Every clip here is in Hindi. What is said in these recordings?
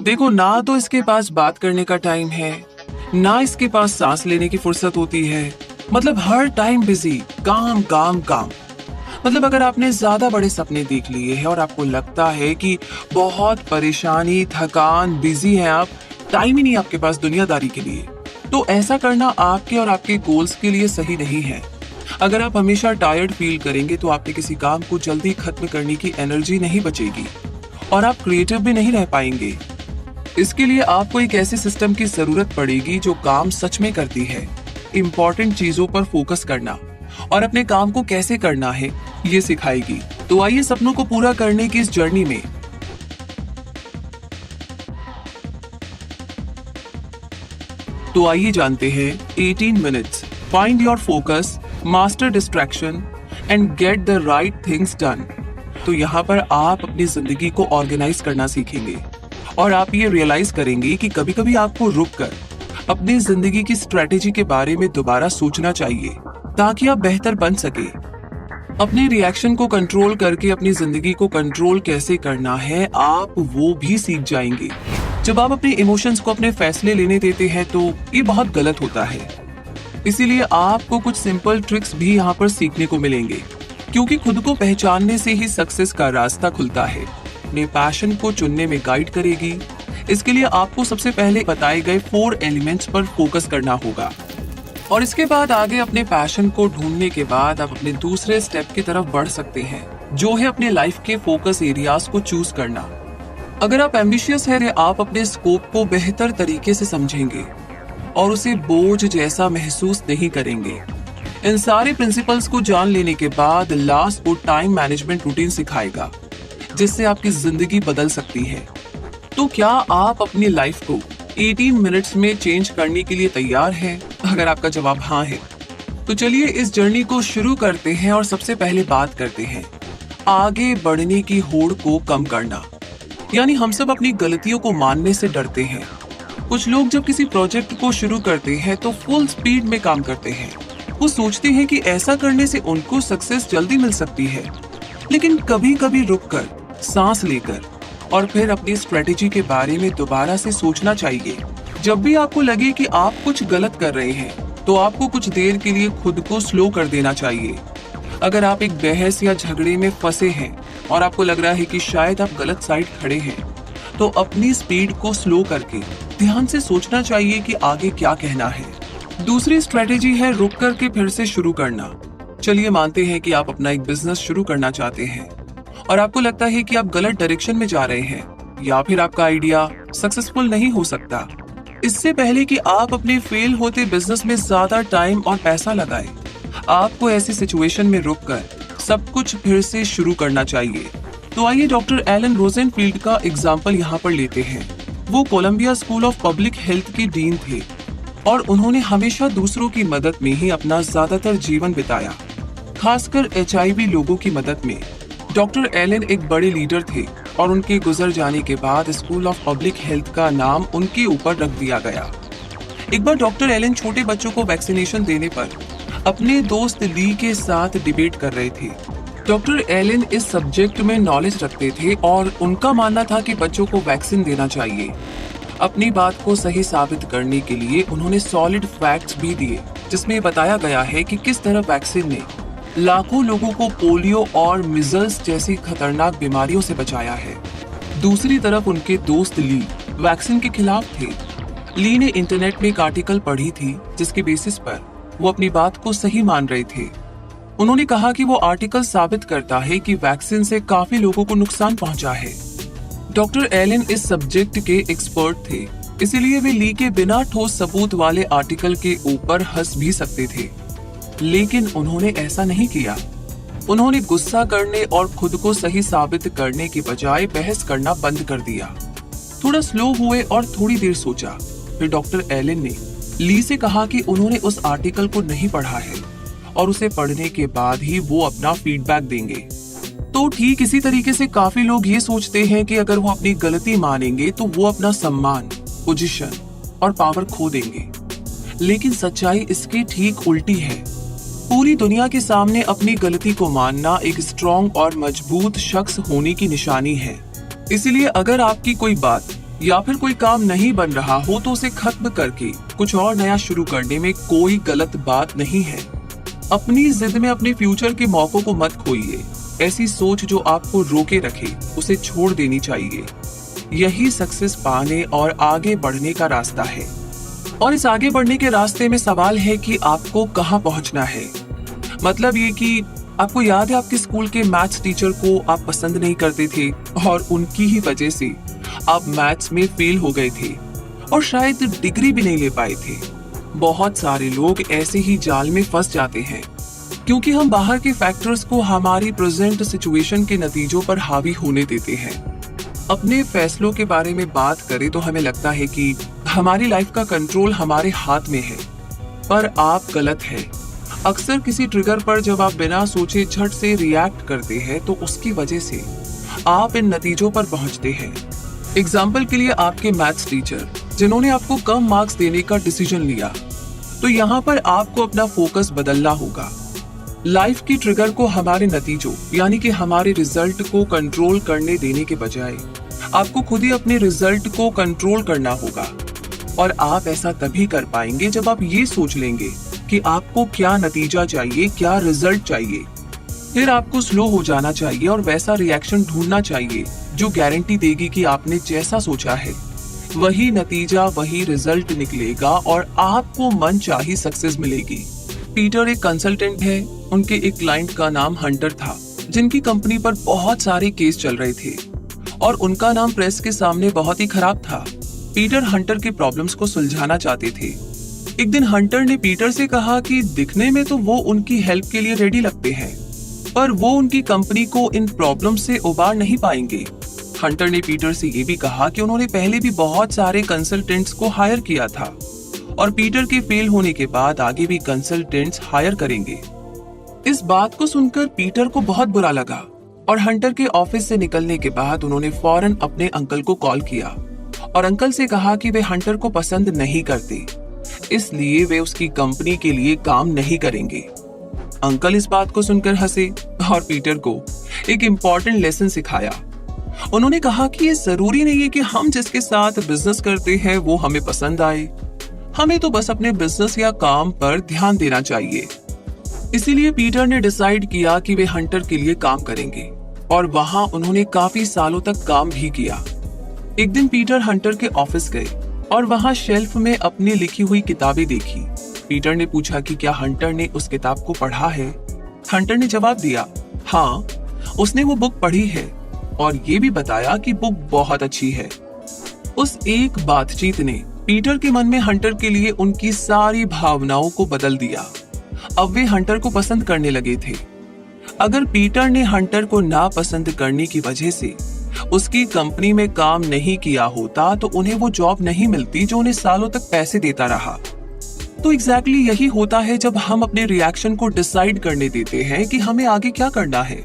देखो, ना तो इसके पास बात करने का टाइम है, ना इसके पास सांस लेने की फुर्सत होती है। मतलब हर टाइम बिजी, काम काम काम। मतलब अगर आपने ज्यादा बड़े सपने देख लिए हैं और आपको लगता है कि बहुत परेशानी, थकान, बिजी हैं आप, टाइम ही नहीं आपके पास दुनियादारी के लिए, तो ऐसा करना आपके और आपके गोल्स के लिए सही नहीं है। अगर आप हमेशा टायर्ड फील करेंगे तो आपके किसी काम को जल्दी खत्म करने की एनर्जी नहीं बचेगी और आप क्रिएटिव भी नहीं रह पाएंगे। इसके लिए आपको एक ऐसे सिस्टम की जरूरत पड़ेगी जो काम सच में करती है। इम्पोर्टेंट चीजों पर फोकस करना और अपने काम को कैसे करना है ये सिखाएगी। तो आइए सपनों को पूरा करने की इस जर्नी में आइए जानते हैं 18 minutes, find your focus, master distraction and get the right things done. तो यहाँ पर आप अपनी जिंदगी को ऑर्गेनाइज करना सीखेंगे और आप ये रियलाइज करेंगे कि कभी कभी आपको रुककर अपनी जिंदगी की स्ट्रेटेजी के बारे में दोबारा सोचना चाहिए ताकि आप बेहतर बन सके। अपने रिएक्शन को कंट्रोल करके अपनी जिंदगी को कंट्रोल कैसे करना है आप वो भी सीख जाएंगे। जब आप अपने इमोशंस को अपने फैसले लेने देते हैं तो ये बहुत गलत होता है। इसीलिए आपको कुछ सिंपल ट्रिक्स भी यहाँ पर सीखने को मिलेंगे, क्योंकि खुद को पहचानने से ही सक्सेस का रास्ता खुलता है। अपने पैशन को चुनने में गाइड करेगी। इसके लिए आपको सबसे पहले बताए गए 4 एलिमेंट्स पर फोकस करना होगा और इसके बाद आगे अपने पैशन को ढूंढने के बाद आप अपने दूसरे स्टेप की तरफ बढ़ सकते हैं, जो है अपने लाइफ के फोकस एरियाज को चूज करना। अगर आप एम्बिशियस हैं, आप अपने स्कोप को बेहतर तरीके से समझेंगे और उसे बोझ जैसा महसूस नहीं करेंगे। इन सारे प्रिंसिपल्स को जान लेने के बाद लास्ट को टाइम मैनेजमेंट रूटीन सिखाएगा, जिससे आपकी जिंदगी बदल सकती है। तो क्या आप अपनी लाइफ को 18 मिनट्स में चेंज करने के लिए तैयार हैं? अगर आपका जवाब हाँ है तो चलिए इस जर्नी को शुरू करते हैं और सबसे पहले बात करते हैं आगे बढ़ने की होड़ को कम करना। यानी हम सब अपनी गलतियों को मानने से डरते हैं। कुछ लोग जब किसी प्रोजेक्ट को शुरू करते हैं तो फुल स्पीड में काम करते हैं। वो सोचते हैं कि ऐसा करने से उनको सक्सेस जल्दी मिल सकती है, लेकिन कभी कभी रुककर, सांस लेकर और फिर अपनी स्ट्रेटेजी के बारे में दोबारा से सोचना चाहिए। जब भी आपको लगे कि आप कुछ गलत कर रहे हैं तो आपको कुछ देर के लिए खुद को स्लो कर देना चाहिए। अगर आप एक बहस या झगड़े में फंसे हैं और आपको लग रहा है कि शायद आप गलत साइड खड़े हैं, तो अपनी स्पीड को स्लो करके ध्यान से सोचना चाहिए कि आगे क्या कहना है। दूसरी स्ट्रेटेजी है रुक करके फिर से शुरू करना। चलिए मानते हैं कि आप अपना एक बिजनेस शुरू करना चाहते हैं और आपको लगता है कि आप गलत डायरेक्शन में जा रहे हैं या फिर आपका आइडिया सक्सेसफुल नहीं हो सकता। इससे पहले कि आप अपने फेल होते बिजनेस में ज्यादा टाइम और पैसा लगाएं, आपको ऐसी सिचुएशन में रुककर सब कुछ फिर से शुरू करना चाहिए। तो आइए डॉक्टर एलन रोजेनफील्ड का एग्जाम्पल यहाँ पर लेते हैं। वो Columbia school of public health के डीन थे और उन्होंने हमेशा दूसरों की मदद में ही अपना ज्यादातर जीवन बिताया, खासकर HIV लोगों की मदद में। डॉक्टर एलन एक बड़े लीडर थे और उनके गुजर जाने के बाद स्कूल ऑफ पब्लिक हेल्थ का नाम उनके ऊपर रख दिया गया। एक बार डॉक्टर एलन छोटे बच्चों को वैक्सीनेशन देने पर अपने दोस्त ली के साथ डिबेट कर रहे थे। डॉक्टर एलन इस सब्जेक्ट में नॉलेज रखते थे और उनका मानना था कि बच्चों को वैक्सीन देना चाहिए। अपनी बात को सही साबित करने के लिए उन्होंने सॉलिड फैक्ट्स भी दिए, जिसमें बताया गया है कि किस तरह वैक्सीन ने लाखों लोगों को पोलियो और मिजल्स जैसी खतरनाक बीमारियों से बचाया है। दूसरी तरफ उनके दोस्त ली वैक्सीन के खिलाफ थे। ली ने इंटरनेट में एक आर्टिकल पढ़ी थी जिसके बेसिस पर वो अपनी बात को सही मान रहे थे। उन्होंने कहा कि वो आर्टिकल साबित करता है कि वैक्सीन से काफी लोगों को नुकसान पहुंचा है। डॉक्टर एलन इस सब्जेक्ट के एक्सपर्ट थे, इसीलिए वे ली के बिना ठोस सबूत वाले आर्टिकल के ऊपर हंस भी सकते थे, लेकिन उन्होंने ऐसा नहीं किया। उन्होंने गुस्सा करने और खुद को सही साबित करने के बजाय बहस करना बंद कर दिया। थोड़ा स्लो हुए और थोड़ी देर सोचा। फिर डॉक्टर एलन ने ली से कहा कि उन्होंने उस आर्टिकल को नहीं पढ़ा है और उसे पढ़ने के बाद ही वो अपना फीडबैक देंगे। तो ठीक इसी तरीके से काफी लोग ये सोचते हैं कि अगर वो अपनी गलती मानेंगे तो वो अपना सम्मान, पोजीशन और पावर खो देंगे, लेकिन सच्चाई इसकी ठीक उल्टी है। पूरी दुनिया के सामने अपनी गलती को मानना एक स्ट्रॉन्ग और मजबूत शख्स होने की निशानी है। इसलिए अगर आपकी कोई बात या फिर कोई काम नहीं बन रहा हो तो उसे खत्म करके कुछ और नया शुरू करने में कोई गलत बात नहीं है। अपनी जिद में अपने फ्यूचर के मौकों को मत खोइए। ऐसी सोच जो आपको रोके रखे उसे छोड़ देनी चाहिए। यही सक्सेस पाने और आगे बढ़ने का रास्ता है। और इस आगे बढ़ने के रास्ते में सवाल है कि आपको कहाँ पहुंचना है। मतलब ये कि आपको याद है आपके स्कूल के मैथ्स टीचर को आप पसंद नहीं करते थे और उनकी ही वजह से आप मैथ्स में फेल हो गए थे और शायद डिग्री भी नहीं ले पाए थे। बहुत सारे लोग ऐसे ही जाल में फंस जाते हैं क्योंकि हम बाहर के फैक्टर्स को हमारी प्रेजेंट सिचुएशन के नतीजों पर हावी होने देते हैं। अपने फैसलों के बारे में बात करें तो हमें लगता है कि हमारी लाइफ का कंट्रोल हमारे हाथ में है, पर आप गलत हैं। अक्सर किसी ट्रिगर पर जब आप बिना सोचे झट से रिएक्ट करते हैं तो उसकी वजह से आप इन नतीजों पर पहुंचते हैं। एग्जाम्पल के लिए आपके मैथ्स टीचर जिन्होंने आपको कम मार्क्स देने का डिसीजन लिया, तो यहाँ पर आपको अपना फोकस बदलना होगा। लाइफ की ट्रिगर को हमारे नतीजों यानी कि हमारे रिजल्ट को कंट्रोल करने देने के बजाय आपको खुद ही अपने रिजल्ट को कंट्रोल करना होगा। और आप ऐसा तभी कर पाएंगे जब आप ये सोच लेंगे कि आपको क्या नतीजा चाहिए, क्या रिजल्ट चाहिए। फिर आपको स्लो हो जाना चाहिए और वैसा रिएक्शन ढूंढना चाहिए जो गारंटी देगी कि आपने जैसा सोचा है वही नतीजा, वही रिजल्ट निकलेगा और आपको मनचाही सक्सेस मिलेगी। पीटर एक कंसल्टेंट है। उनके एक क्लाइंट का नाम हंटर था जिनकी कंपनी पर बहुत सारे केस चल रहे थे और उनका नाम प्रेस के सामने बहुत ही खराब था। पीटर हंटर के प्रॉब्लम्स को सुलझाना चाहते थे। एक दिन हंटर ने पीटर से कहा कि दिखने में तो वो उनकी हेल्प के लिए रेडी लगते हैं, पर वो उनकी कंपनी को इन प्रॉब्लम से उबार नहीं पाएंगे। हंटर ने पीटर से ये भी कहा कि उन्होंने पहले भी बहुत सारे कंसल्टेंट्स को हायर किया था और पीटर के फेल होने के बाद आगे भी कंसल्टेंट्स हायर करेंगे। इस बात को सुनकर पीटर को बहुत बुरा लगा और हंटर के ऑफिस से निकलने के बाद उन्होंने फौरन अपने अंकल को कॉल किया और अंकल से कहा कि वे हंटर को पसंद नहीं करते, इसलिए वे उसकी कंपनी के लिए काम नहीं करेंगे। अंकल इस बात को सुनकर हंसे और पीटर को एक इम्पोर्टेंट लेसन सिखाया। उन्होंने कहा कि ये जरूरी नहीं है कि हम जिसके साथ बिजनेस करते हैं वो हमें पसंद आए, हमें तो बस अपने बिजनेस या काम पर ध्यान देना चाहिए। इसीलिए पीटर ने डिसाइड किया कि वे हंटर के लिए काम करेंगे और वहां उन्होंने काफी सालों तक काम भी किया। एक दिन पीटर हंटर के ऑफिस गए और वहां शेल्फ में अपनी लिखी हुई किताबें देखी। पीटर ने पूछा कि क्या हंटर ने उस किताब को पढ़ा है। हंटर ने जवाब दिया, हाँ, उसने वो बुक पढ़ी है और ये भी बताया कि बुक बहुत अच्छी है। उस एक बातचीत ने पीटर के मन में हंटर के लिए उनकी सारी भावनाओं को बदल दिया। अब वे हंटर को पसंद करने लगे थे। अगर पीटर ने हंटर को नापसंद करने की वजह से उसकी कंपनी में काम नहीं किया होता तो उन्हें वो जॉब नहीं मिलती जो उन्हें सालों तक पैसे देता रहा। तो एग्जैक्टली यही होता है जब हम अपने रिएक्शन को डिसाइड करने देते हैं कि हमें आगे क्या करना है,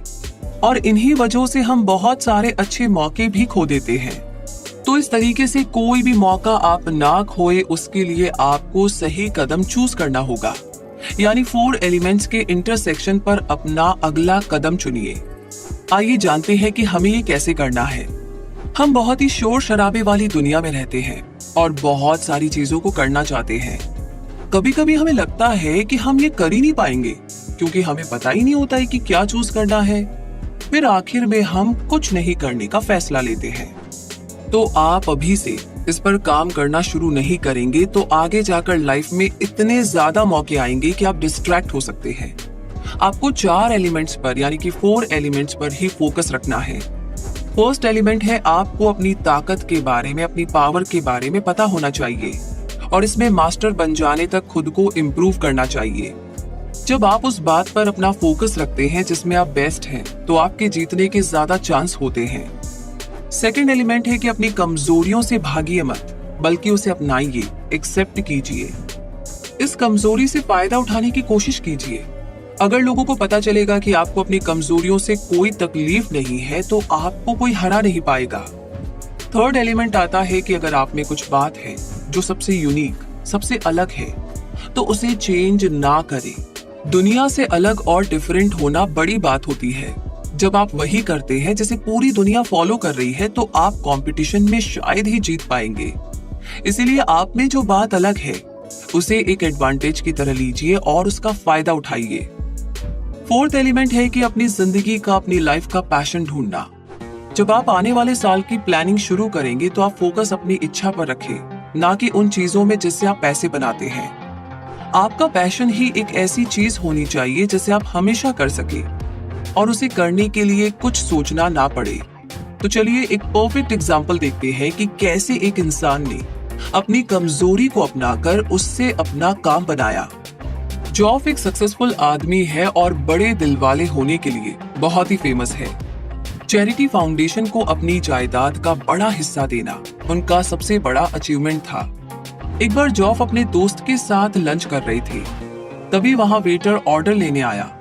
और इन्हीं वजहों से हम बहुत सारे अच्छे मौके भी खो देते हैं। तो इस तरीके से कोई भी मौका आप ना खोए, उसके लिए आपको सही कदम चूज करना होगा। यानी 4 एलिमेंट्स के इंटरसेक्शन पर अपना अगला कदम चुनिए। आइए जानते हैं कि हमें ये कैसे करना है। हम बहुत ही शोर शराबे वाली दुनिया में रहते हैं और बहुत सारी चीजों को करना चाहते हैं। कभी कभी हमें लगता है कि हम ये कर ही नहीं पाएंगे क्योंकि हमें पता ही नहीं होता है कि क्या चूज करना है। फिर आखिर में हम कुछ नहीं करने का फैसला लेते हैं। तो आप अभी से इस पर काम करना शुरू नहीं करेंगे तो आगे जाकर लाइफ में इतने ज्यादा मौके आएंगे कि आप डिस्ट्रैक्ट हो सकते हैं। आपको 4 एलिमेंट्स पर यानी कि 4 एलिमेंट्स पर ही फोकस रखना है। फर्स्ट एलिमेंट है आपको अपनी ताकत के बारे में, अपनी पावर के बारे में पता होना चाहिए और इसमें मास्टर बन जाने तक खुद को इम्प्रूव करना चाहिए। जब आप उस बात पर अपना फोकस रखते हैं जिसमें आप बेस्ट हैं, तो आपके जीतने के ज्यादा चांस होते हैं। सेकंड एलिमेंट है कि अपनी कमजोरियों से भागिए मत, बल्कि उसे अपनाइए, एक्सेप्ट कीजिए। इस कमजोरी से फायदा उठाने की कोशिश कीजिए। अगर लोगों को पता चलेगा कि आपको अपनी कमजोरियों से कोई तकलीफ नहीं है तो आपको कोई हरा नहीं पाएगा। थर्ड एलिमेंट आता है कि अगर आप में कुछ बात है जो सबसे यूनिक, सबसे अलग है, तो उसे चेंज ना करें। दुनिया से अलग और डिफरेंट होना बड़ी बात होती है। जब आप वही करते हैं जैसे पूरी दुनिया फॉलो कर रही है, तो आप कंपटीशन में शायद ही जीत पाएंगे। इसीलिए आप में जो बात अलग है उसे एक एडवांटेज की तरह लीजिए और उसका फायदा उठाइए। फोर्थ एलिमेंट है कि अपनी जिंदगी का, अपनी लाइफ का पैशन ढूंढना। जब आप आने वाले साल की प्लानिंग शुरू करेंगे तो आप फोकस अपनी इच्छा पर रखें, ना कि उन चीजों में जिससे आप पैसे बनाते हैं। आपका पैशन ही एक ऐसी चीज होनी चाहिए जिसे आप हमेशा कर सके और उसे करने के लिए कुछ सोचना ना पड़े। तो चलिए एक परफेक्ट एग्जाम्पल देखते हैं कि कैसे एक इंसान ने अपनी कमजोरी को अपनाकर उससे अपना काम बनाया। जॉफ एक सक्सेसफुल आदमी है और बड़े दिल वाले होने के लिए बहुत ही फेमस है। चैरिटी फाउंडेशन को अपनी जायदाद का बड़ा हिस्सा देना उनका सबसे बड़ा अचीवमेंट था। एक बार जॉफ अपने दोस्त के साथ लंच कर रहे थे, तभी वहां वेटर ऑर्डर लेने आया।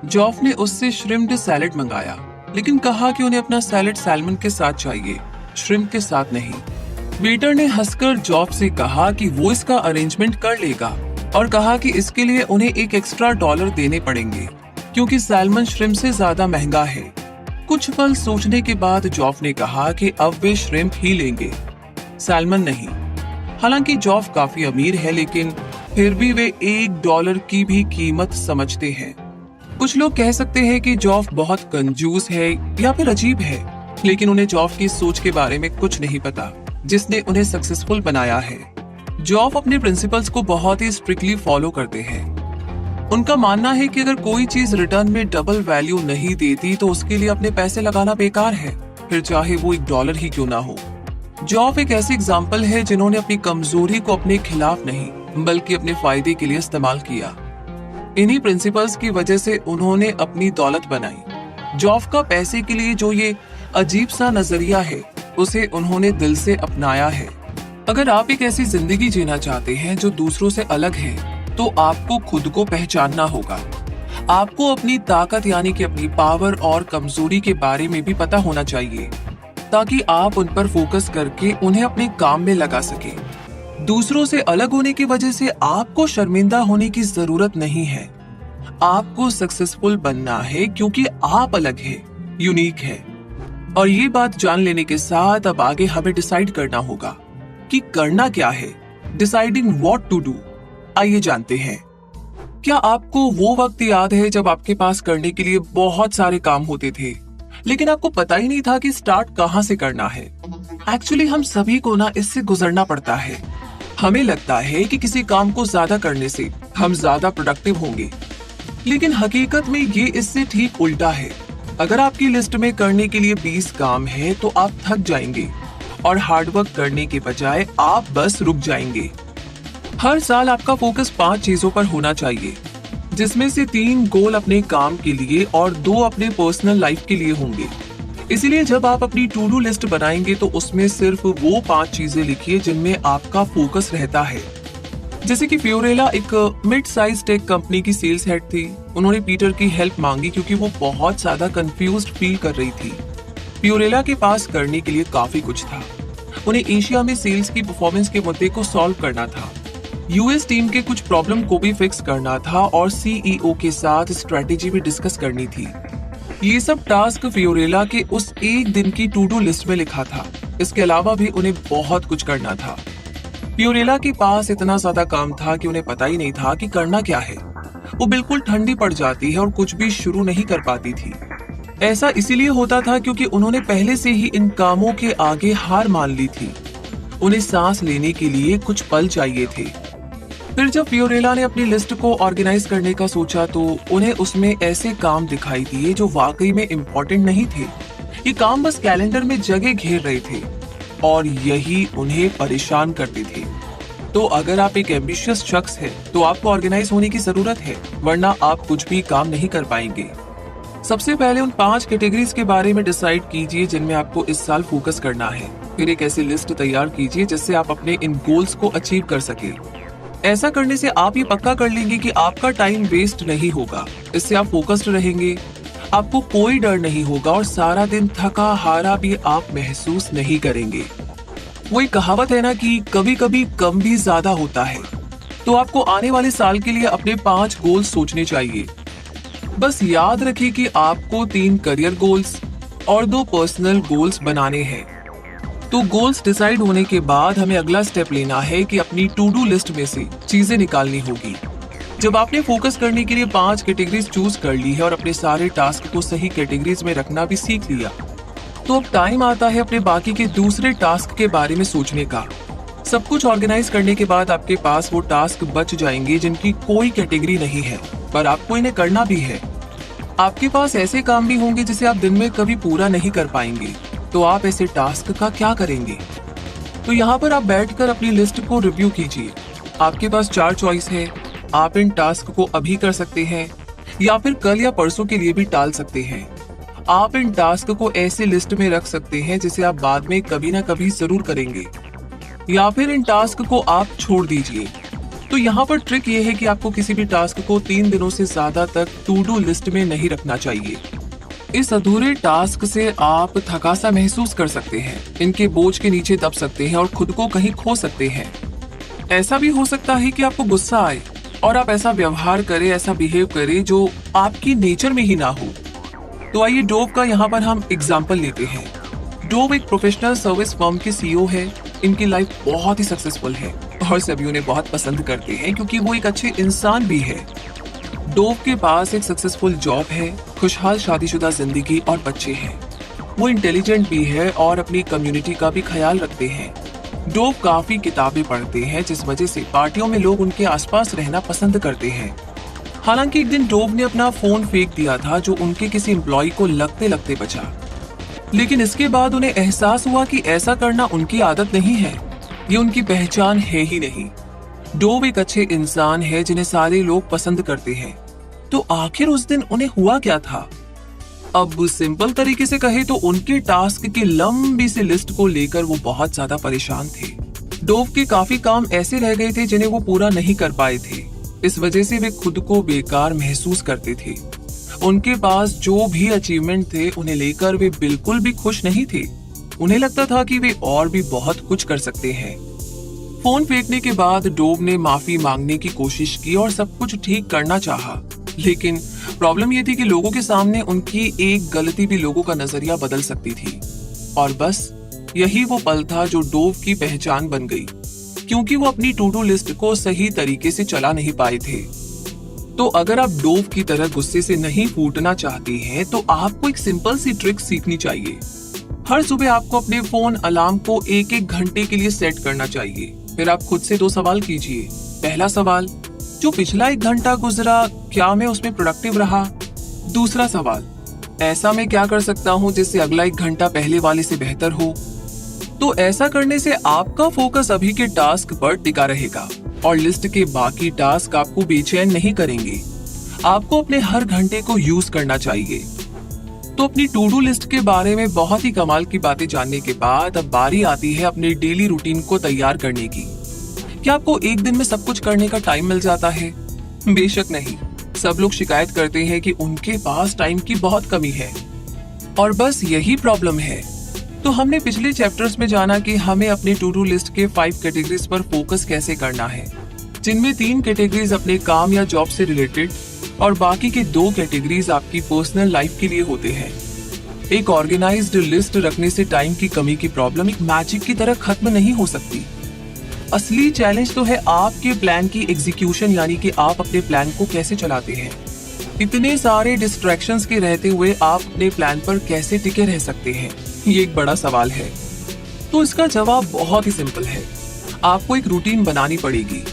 जॉफ ने उससे श्रिम्प्ड सैलेड मंगाया, लेकिन कहा कि उन्हें अपना सैलेड सैल्मन के साथ चाहिए, श्रिम्प के साथ नहीं। वेटर ने हंसकर जॉफ से कहा कि वो इसका अरेंजमेंट कर लेगा और कहा कि इसके लिए उन्हें एक एक्स्ट्रा $1 देने पड़ेंगे क्योंकि सैल्मन श्रिम्प से ज्यादा महंगा है। कुछ पल सोचने के बाद जॉफ ने कहा कि अब वे श्रिम्प ही लेंगे, सैल्मन नहीं। हालांकि जॉफ काफी अमीर है, लेकिन फिर भी वे $1 की भी कीमत समझते हैं। कुछ लोग कह सकते हैं कि जॉफ बहुत कंजूस है या फिर अजीब है, लेकिन उन्हें जॉफ की सोच के बारे में कुछ नहीं पता जिसने उन्हें सक्सेसफुल बनाया है। जॉफ अपने प्रिंसिपल्स को बहुत ही स्ट्रिक्टली फॉलो करते हैं। उनका मानना है कि अगर कोई चीज रिटर्न में डबल वैल्यू नहीं देती तो उसके लिए अपने पैसे लगाना बेकार है, फिर चाहे वो $1 ही क्यों ना हो। जॉफ एक ऐसी एग्जाम्पल है जिन्होंने अपनी कमजोरी को अपने खिलाफ नहीं बल्कि अपने फायदे के लिए इस्तेमाल किया। इन्हीं प्रिंसिपल्स की वजह से उन्होंने अपनी दौलत बनाई। जॉफ का पैसे के लिए जो ये अजीब सा नजरिया है उसे उन्होंने दिल से अपनाया है। अगर आप एक ऐसी जिंदगी जीना चाहते हैं जो दूसरों से अलग है, तो आपको खुद को पहचानना होगा। आपको अपनी ताकत यानी कि अपनी पावर और कमजोरी के बारे में भी पता होना चाहिए, ताकि आप उन पर फोकस करके उन्हें अपने काम में लगा सके। दूसरों से अलग होने की वजह से आपको शर्मिंदा होने की जरूरत नहीं है। आपको सक्सेसफुल बनना है क्योंकि आप अलग हैं, यूनिक है। और ये बात जान लेने के साथ अब आगे हमें डिसाइड करना होगा कि करना क्या है। Deciding what to do. आइए जानते हैं। क्या आपको वो वक्त याद है जब आपके पास करने के लिए बहुत सारे काम होते थे, लेकिन आपको पता ही नहीं था कि स्टार्ट कहां से करना है? एक्चुअली हम सभी को ना इससे गुजरना पड़ता है। हमें लगता है कि किसी काम को ज्यादा करने से हम ज्यादा प्रोडक्टिव होंगे, लेकिन हकीकत में ये इससे ठीक उल्टा है। अगर आपकी लिस्ट में करने के लिए 20 काम है तो आप थक जाएंगे और हार्डवर्क करने के बजाय आप बस रुक जाएंगे। हर साल आपका फोकस 5 चीजों पर होना चाहिए, जिसमें से 3 गोल अपने काम के लिए और 2 अपने पर्सनल लाइफ के लिए होंगे। इसीलिए जब आप अपनी टू डू लिस्ट बनाएंगे तो उसमें सिर्फ वो 5 चीजें लिखिए जिनमें आपका फोकस रहता है। जैसे कि फ्योरेला एक मिड साइज टेक कंपनी की सेल्स हेड थी। उन्होंने पीटर की हेल्प मांगी क्योंकि वो बहुत ज्यादा कंफ्यूज्ड फील कर रही थी। फ्योरेला के पास करने के लिए काफी कुछ था। उन्हें एशिया में सेल्स की परफॉर्मेंस के मुद्दे को सॉल्व करना था, यूएस टीम के कुछ प्रॉब्लम को भी फिक्स करना था और सीईओ के साथ स्ट्रेटेजी भी डिस्कस करनी थी। ये सब टास्क फ्योरेला के उस एक दिन की टू डू लिस्ट में लिखा था। इसके अलावा भी उन्हें बहुत कुछ करना था। फ्योरेला के पास इतना ज्यादा काम था कि उन्हें पता ही नहीं था कि करना क्या है। वो बिल्कुल ठंडी पड़ जाती है और कुछ भी शुरू नहीं कर पाती थी। ऐसा इसीलिए होता था क्योंकि उन्होंने पहले से ही इन कामों के आगे हार मान ली थी। उन्हें सांस लेने के लिए कुछ पल चाहिए थे। फिर जब फ्योरेला ने अपनी लिस्ट को ऑर्गेनाइज करने का सोचा तो उन्हें उसमें ऐसे काम दिखाई दिए जो वाकई में इम्पोर्टेंट नहीं थे। ये काम बस कैलेंडर में जगह घेर रहे थे और यही उन्हें परेशान करते थे। तो अगर आप एक एम्बिशियस शख्स हैं, तो आपको ऑर्गेनाइज होने की जरूरत है, वरना आप कुछ भी काम नहीं कर पाएंगे। सबसे पहले उन 5 कैटेगरीज के बारे में डिसाइड कीजिए जिनमें आपको इस साल फोकस करना है। फिर एक ऐसी लिस्ट तैयार कीजिए जिससे आप अपने इन गोल्स को अचीव कर सके। ऐसा करने से आप ये पक्का कर लेंगे कि आपका टाइम वेस्ट नहीं होगा। इससे आप फोकस्ड रहेंगे, आपको कोई डर नहीं होगा और सारा दिन थका हारा भी आप महसूस नहीं करेंगे। वो एक कहावत है ना कि कभी कभी कम भी ज्यादा होता है। तो आपको आने वाले साल के लिए अपने 5 गोल्स सोचने चाहिए। बस याद रखिए कि आपको 3 करियर गोल्स और 2 पर्सनल गोल्स बनाने हैं। तो गोल्स डिसाइड होने के बाद हमें अगला स्टेप लेना है कि अपनी टू डू लिस्ट में से चीजें निकालनी होगी। जब आपने फोकस करने के लिए 5 कैटेगरीज चूज कर ली है और अपने सारे टास्क को सही कैटेगरीज में रखना भी सीख लिया, तो अब टाइम आता है अपने बाकी के दूसरे टास्क के बारे में सोचने का। सब कुछ ऑर्गेनाइज करने के बाद आपके पास वो टास्क बच जाएंगे जिनकी कोई कैटेगरी नहीं है, पर आपको इन्हें करना भी है। आपके पास ऐसे काम भी होंगे जिसे आप दिन में कभी पूरा नहीं कर पाएंगे, तो आप ऐसे टास्क का क्या करेंगे? तो यहाँ पर आप बैठकर अपनी लिस्ट को रिव्यू कीजिए। आपके पास 4 चॉइस है। आप इन टास्क को अभी कर सकते हैं या फिर कल या परसों के लिए भी टाल सकते हैं। आप इन टास्क को ऐसे लिस्ट में रख सकते हैं जिसे आप बाद में कभी ना कभी जरूर करेंगे, या फिर इन टास्क को आप छोड़ दीजिए। तो यहाँ पर ट्रिक ये है कि आपको किसी भी टास्क को 3 दिनों से ज्यादा तक टू डू लिस्ट में नहीं रखना चाहिए। इस अधूरे टास्क से आप थका सा महसूस कर सकते हैं, इनके बोझ के नीचे दब सकते हैं और खुद को कहीं खो सकते हैं। ऐसा भी हो सकता है कि आपको गुस्सा आए और आप ऐसा व्यवहार करें, ऐसा बिहेव करें जो आपकी नेचर में ही ना हो। तो आइए डोव का यहाँ पर हम एग्जाम्पल लेते हैं। डोव एक प्रोफेशनल सर्विस फर्म के सीईओ है। इनकी लाइफ बहुत ही सक्सेसफुल है और सभी उन्हें बहुत पसंद करते हैं क्योंकि वो एक अच्छे इंसान भी है। डोव के पास एक सक्सेसफुल जॉब है, खुशहाल शादीशुदा जिंदगी और बच्चे हैं। वो इंटेलिजेंट भी है और अपनी कम्युनिटी का भी ख्याल रखते हैं। डोव काफी किताबें पढ़ते हैं, जिस वजह से पार्टियों में लोग उनके आसपास रहना पसंद करते हैं। हालांकि एक दिन डोव ने अपना फोन फेंक दिया था जो उनके किसी एम्प्लॉय को लगते लगते बचा, लेकिन इसके बाद उन्हें एहसास हुआ कि ऐसा करना उनकी आदत नहीं है, ये उनकी पहचान है ही नहीं। डोव एक अच्छे इंसान है जिन्हें सारे लोग पसंद करते हैं। तो आखिर उस दिन उन्हें हुआ क्या था? अब सिंपल तरीके से कहे तो उनके टास्क की लंबी सी लिस्ट को लेकर वो बहुत ज्यादा परेशान थे। डोव के काफी काम ऐसे रह गए थे जिन्हें वो पूरा नहीं कर पाए थे। इस वजह से वे खुद को बेकार महसूस करते थे। उनके पास जो भी अचीवमेंट थे उन्हें लेकर वे बिल्कुल भी खुश नहीं थे। उन्हें लगता था कि वे और भी बहुत कुछ कर सकते हैं। फोन फेंकने के बाद डोव ने माफी मांगने की कोशिश की और सब कुछ ठीक करना चाहा, लेकिन प्रॉब्लम ये थी कि लोगों के सामने उनकी एक गलती भी लोगों का नजरिया बदल सकती थी। और बस यही वो पल था जो डोव की पहचान बन गई, क्योंकि वो अपनी टू डू लिस्ट को सही तरीके से चला नहीं पाए थे। तो अगर आप डोव की तरह गुस्से से नहीं फूटना चाहते हैं तो आपको एक सिंपल सी ट्रिक सीखनी चाहिए। हर सुबह आपको अपने फोन अलार्म को 1-1 घंटे के लिए सेट करना चाहिए। फिर आप खुद से 2 सवाल कीजिए। पहला सवाल, जो पिछला 1 घंटा गुजरा क्या मैं उसमें प्रोडक्टिव रहा? दूसरा सवाल, ऐसा मैं क्या कर सकता हूँ जिससे अगला 1 घंटा पहले वाले से बेहतर हो? तो ऐसा करने से आपका फोकस अभी के टास्क पर टिका रहेगा और लिस्ट के बाकी टास्क आपको बेचैन नहीं करेंगे। आपको अपने हर घंटे को यूज करना चाहिए। तो अपनी टू डू लिस्ट के बारे में बहुत ही कमाल की बातें जानने के बाद अब बारी आती है अपने डेली रूटीन को तैयार करने की। क्या आपको एक दिन में सब कुछ करने का टाइम मिल जाता है? बेशक नहीं। सब लोग शिकायत करते हैं कि उनके पास टाइम की बहुत कमी है और बस यही प्रॉब्लम है। तो हमने पिछले चैप्टर्स में जाना कि हमें अपनी टू डू लिस्ट के 5 कैटेगरीज पर फोकस कैसे करना है, जिनमें 3 कैटेगरीज अपने काम या जॉब से रिलेटेड और बाकी के 2 कैटेगरीज आपकी पर्सनल लाइफ के लिए होते हैं। एक ऑर्गेनाइज्ड लिस्ट रखने से टाइम की कमी की प्रॉब्लम एक मैजिक की तरह खत्म नहीं हो सकती। असली चैलेंज तो है आपके प्लान की एग्जीक्यूशन, यानी कि आप अपने प्लान को कैसे चलाते हैं। इतने सारे डिस्ट्रैक्शंस के रहते हुए आप अपने प्लान पर कैसे टिके रह सकते हैं, ये एक बड़ा सवाल है। तो इसका जवाब बहुत ही सिंपल है। आपको एक रूटीन बनानी पड़ेगी।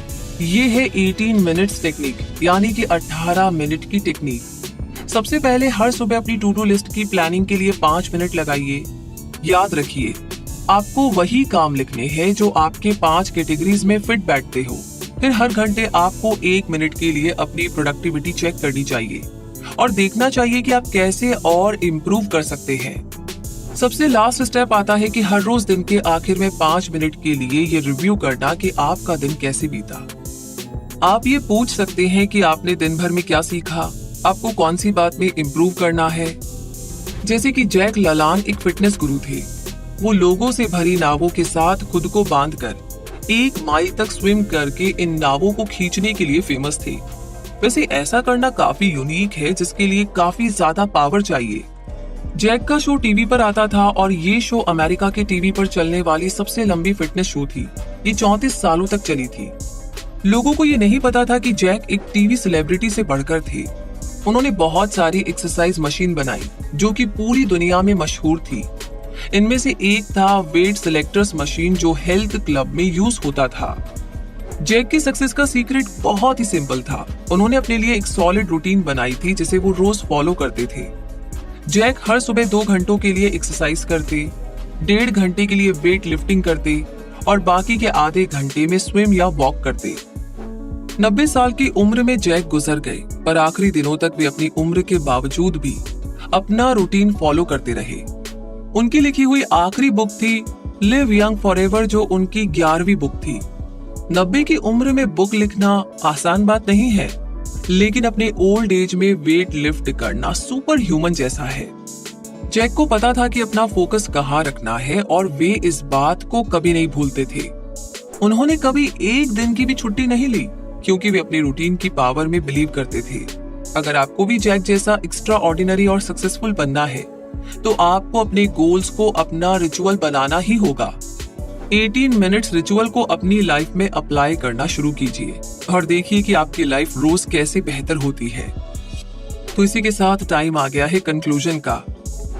ये है 18 मिनट्स टेक्निक, यानी कि 18 मिनट की टेक्निक। सबसे पहले हर सुबह अपनी टू डू लिस्ट की प्लानिंग के लिए 5 मिनट लगाइए। याद रखिए, आपको वही काम लिखने हैं जो आपके 5 कैटेगरीज में फिट बैठते हो। फिर हर घंटे आपको 1 मिनट के लिए अपनी प्रोडक्टिविटी चेक करनी चाहिए और देखना चाहिए कि आप कैसे और इम्प्रूव कर सकते हैं। सबसे लास्ट स्टेप आता है कि हर रोज दिन के आखिर में 5 मिनट के लिए ये रिव्यू करना कि आपका दिन कैसे बीता। आप ये पूछ सकते हैं कि आपने दिन भर में क्या सीखा, आपको कौन सी बात में इम्प्रूव करना है। जैसे कि जैक ललान एक फिटनेस गुरु थे। वो लोगों से भरी नावों के साथ खुद को बांधकर 1 माइल तक स्विम करके इन नावों को खींचने के लिए फेमस थे। वैसे ऐसा करना काफी यूनिक है, जिसके लिए काफी ज्यादा पावर चाहिए। जैक का शो टीवी पर आता था और ये शो अमेरिका के टीवी पर चलने वाली सबसे लंबी फिटनेस शो थी। ये 34 सालों तक चली थी। लोगों को ये नहीं पता था कि जैक एक टीवी सेलिब्रिटी से बढ़कर थे। उन्होंने बहुत सारी एक्सरसाइज मशीन बनाई जो कि पूरी दुनिया में मशहूर थी। इनमें से एक था वेट सिलेक्टर्स मशीन, जो हेल्थ क्लब में यूज होता था। जैक की सक्सेस का सीक्रेट बहुत ही सिंपल था। उन्होंने अपने लिए एक सॉलिड रूटीन बनाई थी जिसे वो रोज फॉलो करते थे। जैक हर सुबह 2 घंटों के लिए एक्सरसाइज करते, 1.5 घंटे के लिए वेट लिफ्टिंग करते और बाकी के आधे घंटे में स्विम या वॉक करते। 90 साल की उम्र में जैक गुजर गए, पर आखिरी दिनों तक वे अपनी उम्र के बावजूद भी अपना रूटीन फॉलो करते रहे। उनकी लिखी हुई आखिरी बुक थी लिव यंग फॉरएवर, जो उनकी 11वीं बुक थी। 90 की उम्र में बुक लिखना आसान बात नहीं है, लेकिन अपने ओल्ड एज में वेट लिफ्ट करना सुपर ह्यूमन जैसा है। जैक को पता था कि अपना फोकस कहाँ रखना है और वे इस बात को कभी नहीं भूलते थे। उन्होंने कभी एक दिन की भी छुट्टी नहीं ली, क्योंकि वे अपनी रूटीन की पावर में बिलीव करते थे। अगर आपको भी जैक जैसा एक्स्ट्रा ऑर्डिनरी और सक्सेसफुल बनना है, तो आपको अपने गोल्स को अपना रिचुअल बनाना ही होगा। 18 मिनट्स रिचुअल को अपनी लाइफ में अप्लाई करना शुरू कीजिए और देखिए कि आपकी लाइफ रोज कैसे बेहतर होती है। तो इसी के साथ टाइम आ गया है कंक्लूजन का।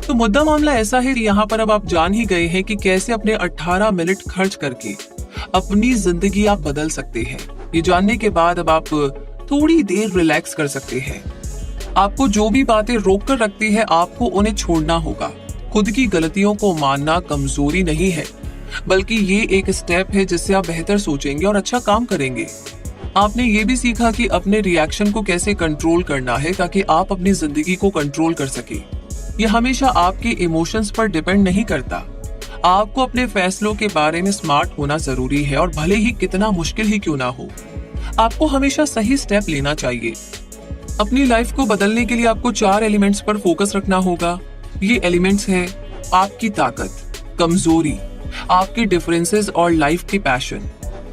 तो मुद्दा मामला ऐसा है कि यहाँ पर अब आप जान ही गए हैं कि कैसे अपने 18 मिनट खर्च करके अपनी जिंदगी आप बदल सकते हैं। ये जानने के बाद अब आप थोड़ी देर रिलैक्स कर सकते हैं। आपको जो भी बातें रोक कर रखती है, आपको उन्हें छोड़ना होगा। खुद की गलतियों को मानना कमजोरी नहीं है, बल्कि ये एक स्टेप है जिससे आप बेहतर सोचेंगे और अच्छा काम करेंगे। आपने ये भी सीखा कि अपने रिएक्शन को कैसे कंट्रोल करना है, ताकि आप अपनी जिंदगी को कंट्रोल कर सके। ये हमेशा आपके इमोशंस पर डिपेंड नहीं करता। आपको अपने फैसलों के बारे में स्मार्ट होना जरूरी है, और भले ही कितना मुश्किल ही क्यों ना हो, आपको हमेशा सही स्टेप लेना चाहिए। अपनी लाइफ को बदलने के लिए आपको 4 एलिमेंट्स पर फोकस रखना होगा। ये एलिमेंट्स हैं आपकी ताकत, कमजोरी, आपके डिफरेंसेस और लाइफ के पैशन।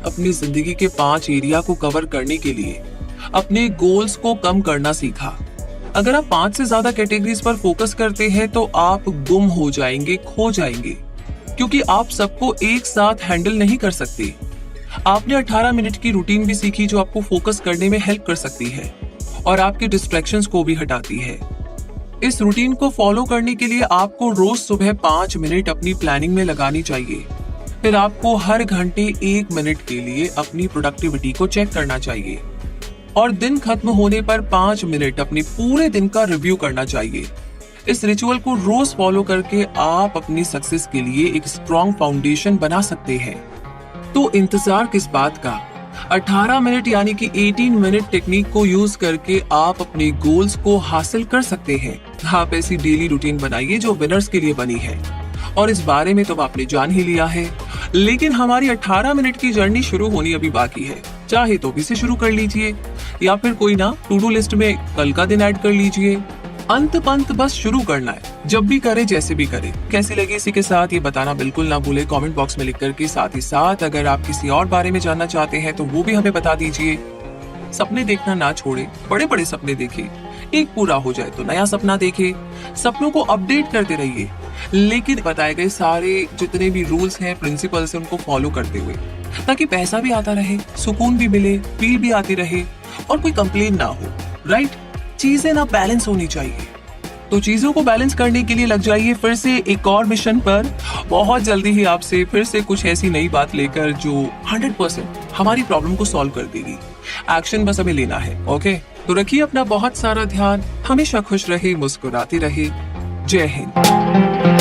अपनी जिंदगी के 5 एरिया को कवर करने के लिए अपने गोल्स को कम करना सीखा। अगर आप 5 से ज्यादा कैटेगरीज पर फोकस करते हैं, तो आप गुम हो जाएंगे, खो जाएंगे, क्योंकि आप सबको एक साथ हैंडल नहीं कर सकते। आपने 18 मिनट की रूटीन भी सीखी, जो आपको फोकस करने में हेल्प कर सकती है और आपके डिस्ट्रैक्शंस को भी हटाती है। इस रूटीन को फॉलो करने के लिए आपको रोज सुबह 5 मिनट अपनी प्लानिंग में लगानी चाहिए। फिर आपको हर घंटे 1 मिनट के लिए अपनी प्रोडक्टिविटी को चेक करना चाहिए, और दिन खत्म होने पर 5 मिनट अपने पूरे दिन का रिव्यू करना चाहिए। इस रिचुअल को रोज फॉलो करके आप अपनी सक्सेस के लिए एक स्ट्रॉन्ग फाउंडेशन बना सकते हैं। तो इंतजार किस बात का? 18 मिनट यानी कि 18 मिनट टेक्निक को यूज करके आप अपने गोल्स को हासिल कर सकते हैं। आप ऐसी डेली रूटीन बनाइए जो विनर्स के लिए बनी है, और इस बारे में तो आपने जान ही लिया है, लेकिन हमारी 18 मिनट की जर्नी शुरू होनी अभी बाकी है। चाहे तो अभी से शुरू कर लीजिए, या फिर कोई ना टू डू लिस्ट में कल का दिन ऐड कर लीजिए। अंत पंत बस शुरू करना है, जब भी करे जैसे भी करे। कैसी लगी इसी के साथ ये बताना बिल्कुल ना भूले कमेंट बॉक्स में लिख करके। साथ ही साथ अगर आप किसी और बारे में जानना चाहते हैं तो वो भी हमें बता दीजिए। सपने देखना ना छोड़े, बड़े बड़े सपने देखे, एक पूरा हो जाए तो नया सपना देखे। सपनों को अपडेट करते रहिए, लेकिन बताए गए सारे जितने भी रूल्स हैं, प्रिंसिपल्स हैं, उनको फॉलो करते हुए, ताकि पैसा भी आता रहे, सुकून भी मिले, फील भी आती रहे और कोई कंप्लेन ना हो। राइट? चीजें ना बैलेंस होनी चाहिए। तो चीजों को बैलेंस करने के लिए लग जाइए फिर से एक और मिशन पर। बहुत जल्दी ही आपसे फिर से कुछ ऐसी नई बात लेकर जो 100% हमारी प्रॉब्लम को सॉल्व कर देगी। एक्शन बस हमें लेना है। ओके, तो रखिए अपना बहुत सारा ध्यान। हमेशा खुश रहे, मुस्कुराते रहे। जय हिंद।